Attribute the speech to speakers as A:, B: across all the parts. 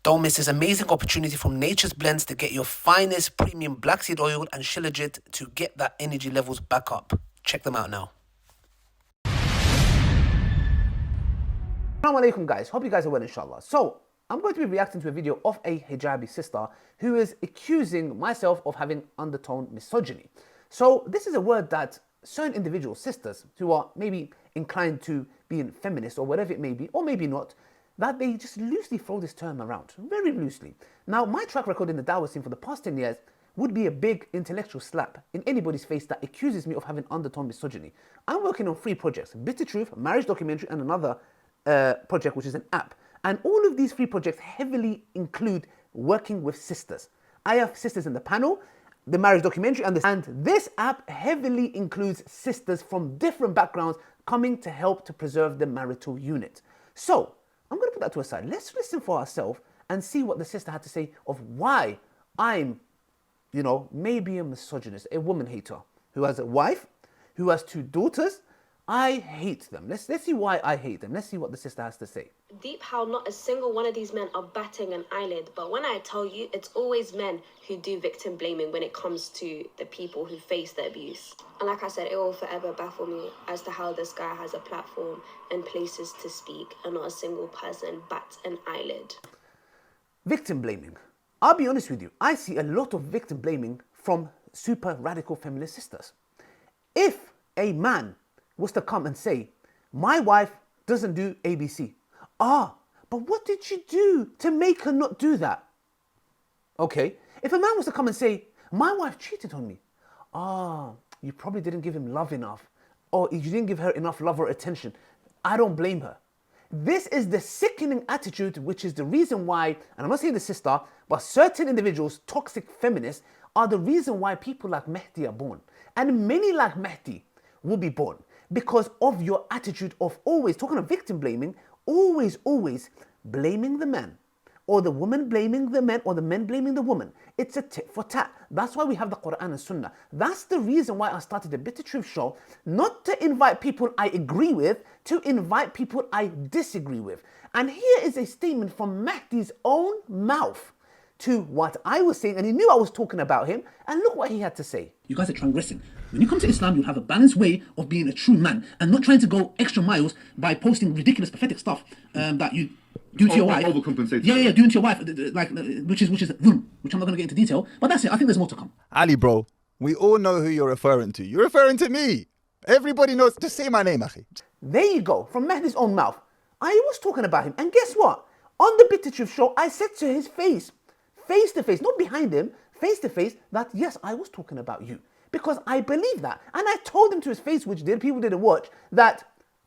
A: Don't miss this amazing opportunity from Nature's Blends to get your finest premium black seed oil and shilajit to get that energy levels back up. Check them out now.
B: Assalamu alaikum guys, hope you guys are well inshallah. So, I'm going to be reacting to a video of a hijabi sister who is accusing myself of having undertone misogyny. So, this is a word that certain individual sisters who are maybe inclined to being feminist or whatever it may be, or maybe not, that they just loosely throw this term around, very loosely. Now, my track record in the Dawah scene for the past 10 years would be a big intellectual slap in anybody's face that accuses me of having undertone misogyny. I'm working on 3 projects, Bitter Truth, Marriage Documentary, and another project, which is an app. And all of these 3 projects heavily include working with sisters. I have sisters in the panel, the Marriage Documentary, and this app heavily includes sisters from different backgrounds coming to help to preserve the marital unit. So, I'm going to put that to a side. Let's listen for ourselves and see what the sister had to say of why I'm, maybe a misogynist, a woman hater, who has a wife, who has 2 daughters. I hate them. Let's see why I hate them. Let's see what the sister has to say.
C: Deep how not a single one of these men are batting an eyelid, but when I tell you, it's always men who do victim blaming when it comes to the people who face the abuse. And like I said, it will forever baffle me as to how this guy has a platform and places to speak and not a single person bats an eyelid.
B: Victim blaming. I'll be honest with you, I see a lot of victim blaming from super radical feminist sisters. If a man was to come and say, my wife doesn't do ABC. But what did she do to make her not do that? Okay, if a man was to come and say, my wife cheated on me. You probably didn't give him love enough, or you didn't give her enough love or attention. I don't blame her. This is the sickening attitude, which is the reason why, and I'm not saying the sister, but certain individuals, toxic feminists, are the reason why people like Mahdi are born. And many like Mahdi will be born because of your attitude of always, talking of victim blaming, always blaming the man, or the woman blaming the men, or the men blaming the woman. It's a tit for tat. That's why we have the Quran and Sunnah. That's the reason why I started the Bitter Truth show, not to invite people I agree with, to invite people I disagree with. And here is a statement from Mahdi's own mouth to what I was saying, and he knew I was talking about him, and look what he had to say.
D: You guys are transgressing. When you come to Islam, you'll have a balanced way of being a true man and not trying to go extra miles by posting ridiculous, pathetic stuff that you do to your wife.
E: Overcompensate.
D: Yeah, doing to your wife, like which is dhulm, which I'm not going to get into detail. But that's it. I think there's more to come.
E: Ali, bro, we all know who you're referring to. You're referring to me. Everybody knows. Just say my name, Akhi.
B: There you go, from Mahdi's own mouth. I was talking about him, and guess what? On the Bitter Truth show, I said to his face to face, not behind him, face to face, that yes, I was talking about you. Because I believe that. And I told him to his face, which people didn't watch, that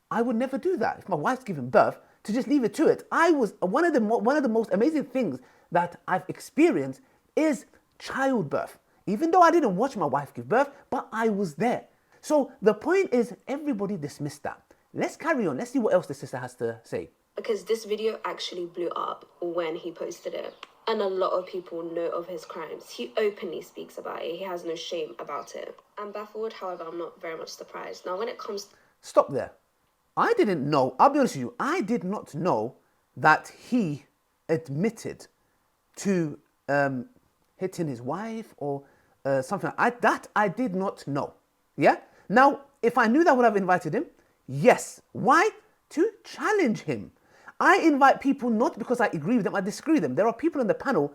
B: I would never do that. If my wife's giving birth, to just leave it to it. I was, one of the most amazing things that I've experienced is childbirth. Even though I didn't watch my wife give birth, but I was there. So the point is, everybody dismissed that. Let's carry on. Let's see what else the sister has to say.
C: Because this video actually blew up when he posted it. And a lot of people know of his crimes. He openly speaks about it. He has no shame about it. I'm baffled, however, I'm not very much surprised. Now, when it comes...
B: Stop there. I didn't know, I'll be honest with you, I did not know that he admitted to hitting his wife or something. That I did not know. Yeah? Now, if I knew that, would I have invited him? Yes. Why? To challenge him. I invite people not because I agree with them, I disagree with them. There are people in the panel,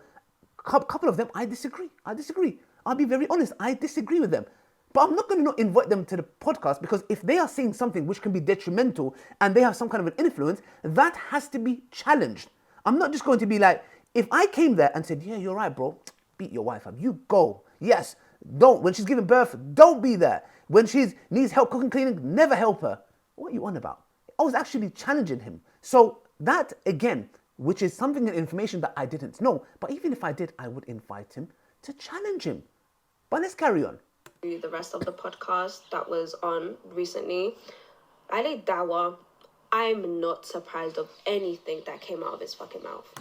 B: a couple of them, I disagree. I'll be very honest, I disagree with them. But I'm not going to not invite them to the podcast, because if they are saying something which can be detrimental and they have some kind of an influence, that has to be challenged. I'm not just going to be like, if I came there and said, yeah, you're right, bro, beat your wife up, you go. Yes, don't. When she's giving birth, don't be there. When she needs help cooking, cleaning, never help her. What are you on about? I was actually challenging him. So that, again, which is something, information that I didn't know. But even if I did, I would invite him to challenge him. But let's carry on.
C: The rest of the podcast that was on recently, I laid Dawah. I'm not surprised of anything that came out of his fucking mouth.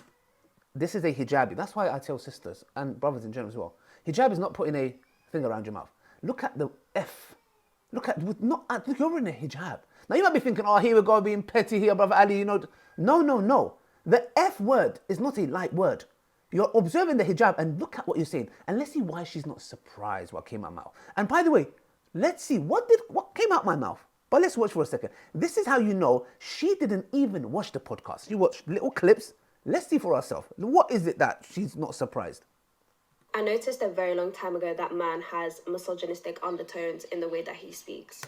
B: This is a hijabi. That's why I tell sisters and brothers in general as well. Hijab is not putting a thing around your mouth. Look at the F. Look, you're in a hijab. Now you might be thinking, oh, here we go, being petty here, brother Ali, No. The F word is not a light word. You're observing the hijab and look at what you're saying. And let's see why she's not surprised what came out of my mouth. And by the way, let's see what came out my mouth. But let's watch for a second. This is how you know she didn't even watch the podcast. She watched little clips. Let's see for ourselves. What is it that she's not surprised?
C: I noticed a very long time ago that man has misogynistic undertones in the way that he speaks.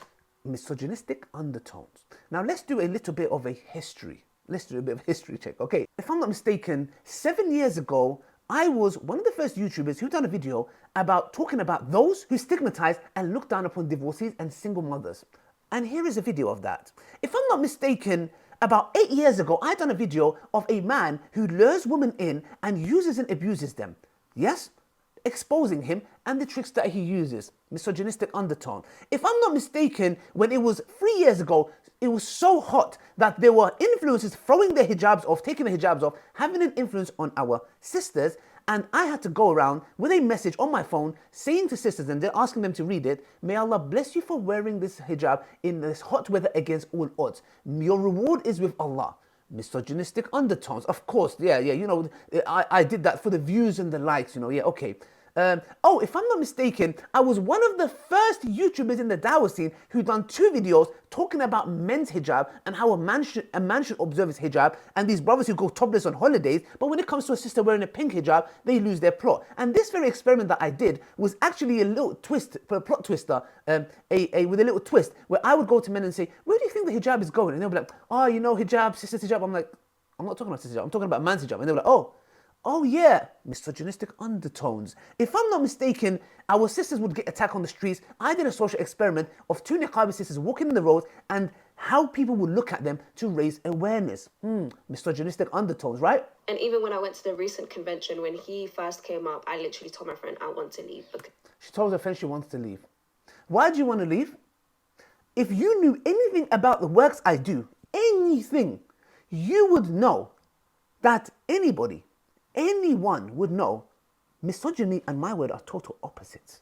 B: Misogynistic undertones. Now let's do a little bit of a history. Let's do a bit of a history check. Okay, if I'm not mistaken, 7 years ago, I was one of the first YouTubers who done a video about talking about those who stigmatize and look down upon divorcees and single mothers. And here is a video of that. If I'm not mistaken, about 8 years ago, I done a video of a man who lures women in and uses and abuses them. Yes? Exposing him and the tricks that he uses. Misogynistic undertone. If I'm not mistaken, when it was 3 years ago, it was so hot that there were influencers throwing their hijabs off, taking the hijabs off, having an influence on our sisters. And I had to go around with a message on my phone saying to sisters, and they're asking them to read it, may Allah bless you for wearing this hijab in this hot weather against all odds. Your reward is with Allah. Misogynistic undertones, of course, yeah, you know, I did that for the views and the likes, you know, yeah, okay. Oh, if I'm not mistaken, I was one of the first YouTubers in the Dawah scene who done 2 videos talking about men's hijab and how a man should observe his hijab, and these brothers who go topless on holidays, but when it comes to a sister wearing a pink hijab, they lose their plot. And this very experiment that I did was actually a little twist, a plot twister, with a little twist, where I would go to men and say, where do you think the hijab is going? And they'll be like, oh, you know, hijab, sister's hijab. I'm like, I'm not talking about sister's hijab, I'm talking about man's hijab. And they're like, oh yeah, misogynistic undertones. If I'm not mistaken, our sisters would get attacked on the streets. I did a social experiment of 2 niqabi sisters walking in the road and how people would look at them to raise awareness. Misogynistic undertones, right?
C: And even when I went to the recent convention, when he first came up, I literally told my friend I want to leave.
B: She told her friend she wants to leave. Why do you want to leave? If you knew anything about the works I do, anything, you would know that anyone would know misogyny and my word are total opposites.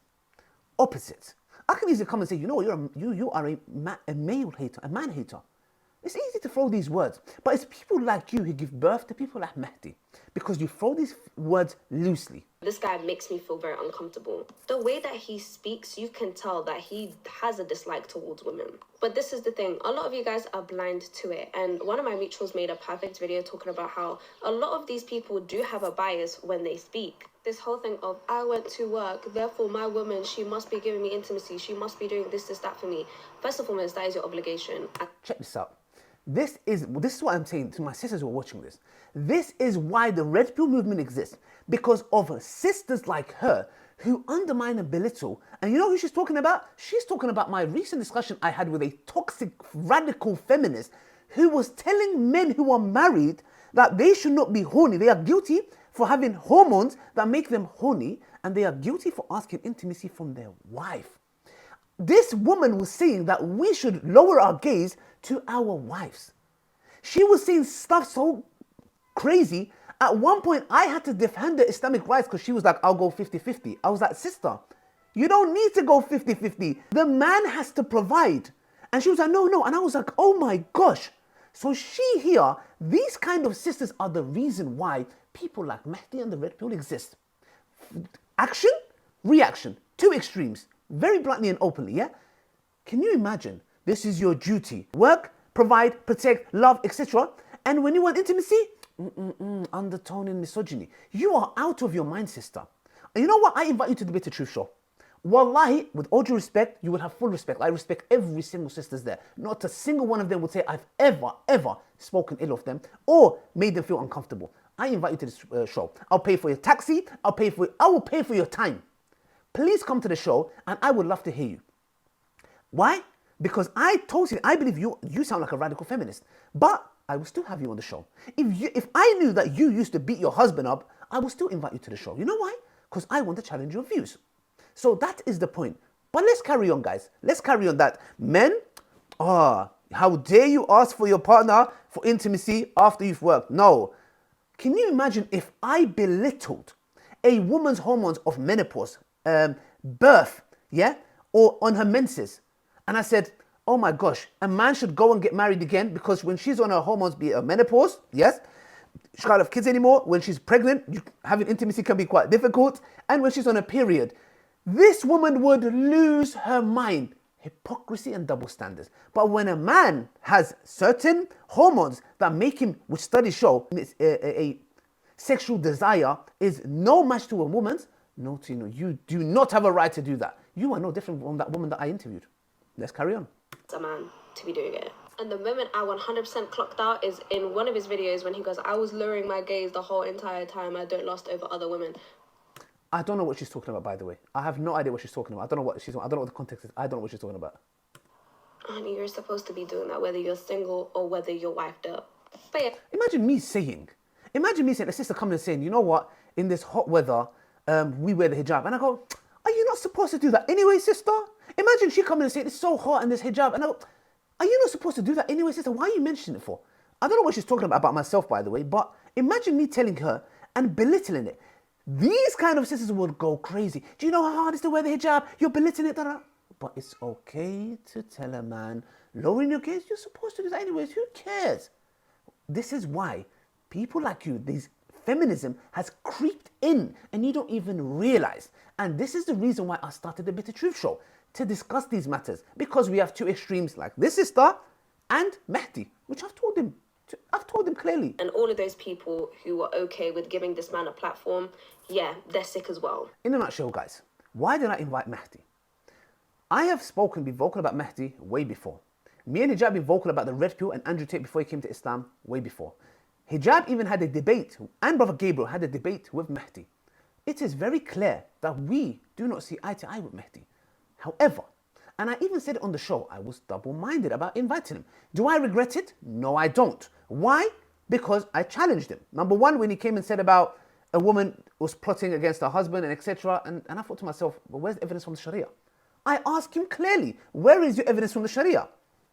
B: Opposites. I can easily come and say, you know what, you are a male hater, a man hater. It's easy to throw these words, but it's people like you who give birth to people like Mahdi, because you throw these words loosely.
C: This guy makes me feel very uncomfortable. The way that he speaks, you can tell that he has a dislike towards women. But this is the thing, a lot of you guys are blind to it. And one of my mutuals made a perfect video talking about how a lot of these people do have a bias when they speak. This whole thing of, I went to work, therefore my woman, she must be giving me intimacy, she must be doing this, that for me. First and foremost, that is your obligation.
B: Check this out. This is what I'm saying to my sisters who are watching this. This is why the Red Pill movement exists. Because of sisters like her who undermine and belittle. And you know who she's talking about? She's talking about my recent discussion I had with a toxic, radical feminist who was telling men who are married that they should not be horny. They are guilty for having hormones that make them horny, and they are guilty for asking intimacy from their wife. This woman was saying that we should lower our gaze to our wives. She was saying stuff so crazy. At one point, I had to defend the Islamic rights because she was like, I'll go 50-50. I was like, sister, you don't need to go 50-50. The man has to provide. And she was like, no. And I was like, oh my gosh. So these kind of sisters are the reason why people like Mahdi and the Red Pill exist. Action, reaction, 2 extremes. Very bluntly and openly, yeah? Can you imagine? This is your duty. Work, provide, protect, love, etc. And when you want intimacy, undertoning misogyny. You are out of your mind, sister. And you know what? I invite you to the Bitter Truth Show. Wallahi, with all due respect, you will have full respect. I respect every single sister there. Not a single one of them would say I've ever spoken ill of them or made them feel uncomfortable. I invite you to this show. I'll pay for your taxi. I will pay for your time. Please come to the show and I would love to hear you. Why? Because I believe you sound like a radical feminist, but I will still have you on the show. If I knew that you used to beat your husband up, I will still invite you to the show. You know why? Because I want to challenge your views. So that is the point. But let's carry on, guys. Let's carry on that. Men, how dare you ask for your partner for intimacy after you've worked? No. Can you imagine if I belittled a woman's hormones of menopause, birth, yeah, or on her menses, and I said, oh my gosh, a man should go and get married again because when she's on her hormones, be it menopause, yes, she can't have kids anymore. When she's pregnant, having intimacy can be quite difficult. And when she's on a period, this woman would lose her mind. Hypocrisy and double standards. But when a man has certain hormones that make him, which studies show, a sexual desire is no match to a woman's, no, Tino, you do not have a right to do that. You are no different from that woman that I interviewed. Let's carry on.
C: It's a man to be doing it. And the moment I 100% clocked out is in one of his videos when he goes, I was lowering my gaze the whole entire time. I don't lust over other women.
B: I don't know what she's talking about, by the way. I have no idea what she's talking about. I don't know what the context is. I don't know what she's talking about.
C: Honey, you're supposed to be doing that whether you're single or whether you're wifed up. But yeah.
B: Imagine me saying, a sister coming and saying, you know what, in this hot weather, we wear the hijab. And I go, are you not supposed to do that anyway, sister? Imagine she coming and saying, it's so hot in this hijab. And I go, are you not supposed to do that anyway, sister? Why are you mentioning it for? I don't know what she's talking about myself, by the way, but imagine me telling her and belittling it. These kind of sisters would go crazy. Do you know how hard it is to wear the hijab? You're belittling it. But it's okay to tell a man, lowering your gaze, you're supposed to do that anyways. Who cares? This is why people like you, feminism has creeped in and you don't even realize. And this is the reason why I started the Bitter Truth Show, to discuss these matters, because we have two extremes like this sister and Mahdi, which I've told him clearly.
C: And all of those people who were okay with giving this man a platform, yeah, they're sick as well.
B: In a nutshell, guys, why did I invite Mahdi? I have been vocal about Mahdi way before. Me and Hijab been vocal about the red pill and Andrew Tate before he came to Islam way before. Hijab even had a debate, and Brother Gabriel had a debate with Mahdi. It is very clear that we do not see eye to eye with Mahdi. However, and I even said it on the show, I was double-minded about inviting him. Do I regret it? No, I don't. Why? Because I challenged him. Number one, when he came and said about a woman was plotting against her husband and etc. And I thought to myself, well, where's the evidence from the Sharia? I asked him clearly, where is your evidence from the Sharia?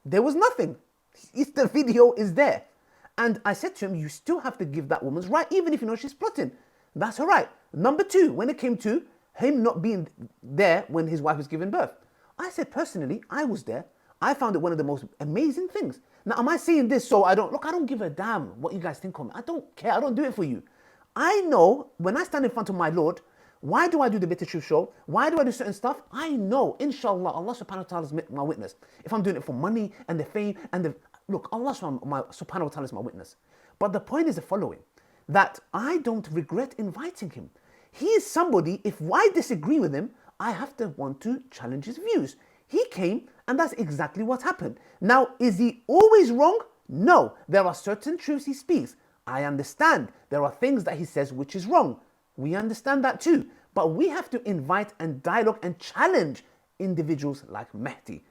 B: There was nothing. The video is there. And I said to him, you still have to give that woman's right, even if you know she's plotting. That's her right. Number two, when it came to him not being there when his wife was giving birth, I said, personally, I was there. I found it one of the most amazing things. Now, am I saying this so I don't give a damn what you guys think of me. I don't care. I don't do it for you. I know when I stand in front of my Lord, why do I do the Bitter Truth Show? Why do I do certain stuff? I know, inshallah, Allah subhanahu wa ta'ala is my witness. If I'm doing it for money and the fame and the... Look, Allah subhanahu wa ta'ala is my witness. But the point is the following, that I don't regret inviting him. He is somebody, if I disagree with him, I have to want to challenge his views. He came, and that's exactly what happened. Now, is he always wrong? No. There are certain truths he speaks. I understand. There are things that he says which is wrong. We understand that too. But we have to invite and dialogue and challenge individuals like Mahdi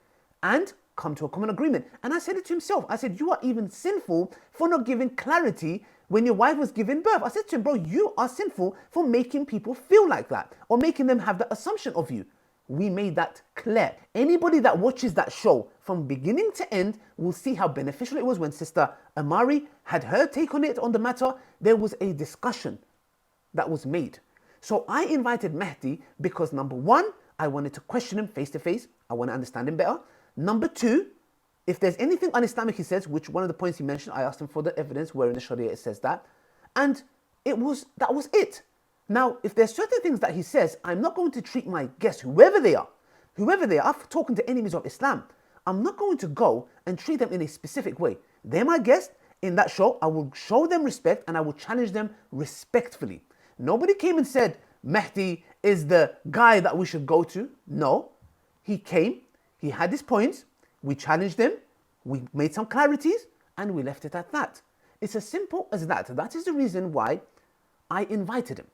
B: and come to a common agreement. And I said it to himself. I said, you are even sinful for not giving clarity when your wife was giving birth. I said to him, bro, you are sinful for making people feel like that or making them have the assumption of you. We made that clear. Anybody that watches that show from beginning to end will see how beneficial it was when Sister Amari had her take on it on the matter. There was a discussion that was made. So I invited Mahdi because number one, I wanted to question him face to face. I want to understand him better. Number two, if there's anything un-Islamic he says, which one of the points he mentioned, I asked him for the evidence where in the Sharia it says that. And that was it. Now, if there's certain things that he says, I'm not going to treat my guests, whoever they are, I've talked to enemies of Islam, I'm not going to go and treat them in a specific way. They're my guests. In that show, I will show them respect and I will challenge them respectfully. Nobody came and said, Mahdi is the guy that we should go to. No. He came, he had his points, we challenged him, we made some clarities, and we left it at that. It's as simple as that. That is the reason why I invited him.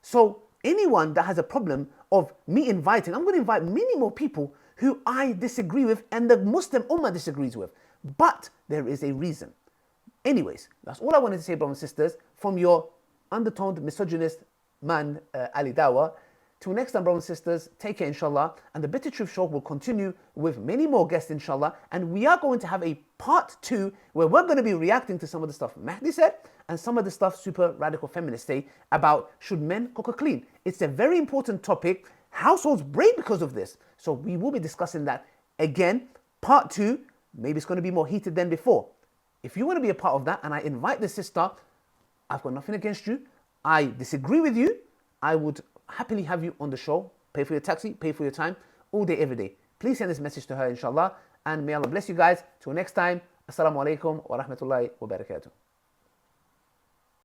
B: So anyone that has a problem of me inviting, I'm going to invite many more people who I disagree with and the Muslim Ummah disagrees with. But there is a reason. Anyways, that's all I wanted to say, brothers and sisters, from your undertoned misogynist man, Ali Dawah. Till next time, brothers and sisters, take care, inshallah. And the Bitter Truth Show will continue with many more guests, inshallah. And we are going to have a part 2 where we're going to be reacting to some of the stuff Mahdi said and some of the stuff super radical feminists say about should men cook or clean. It's a very important topic. Households break because of this. So we will be discussing that again. Part 2, maybe it's going to be more heated than before. If you want to be a part of that and I invite the sister, I've got nothing against you. I disagree with you. I would happily have you on the show. Pay for your taxi, pay for your time, all day, every day. Please send this message to her, inshallah. And may Allah bless you guys. Till next time. Assalamu alaikum wa rahmatullahi wa barakatuh.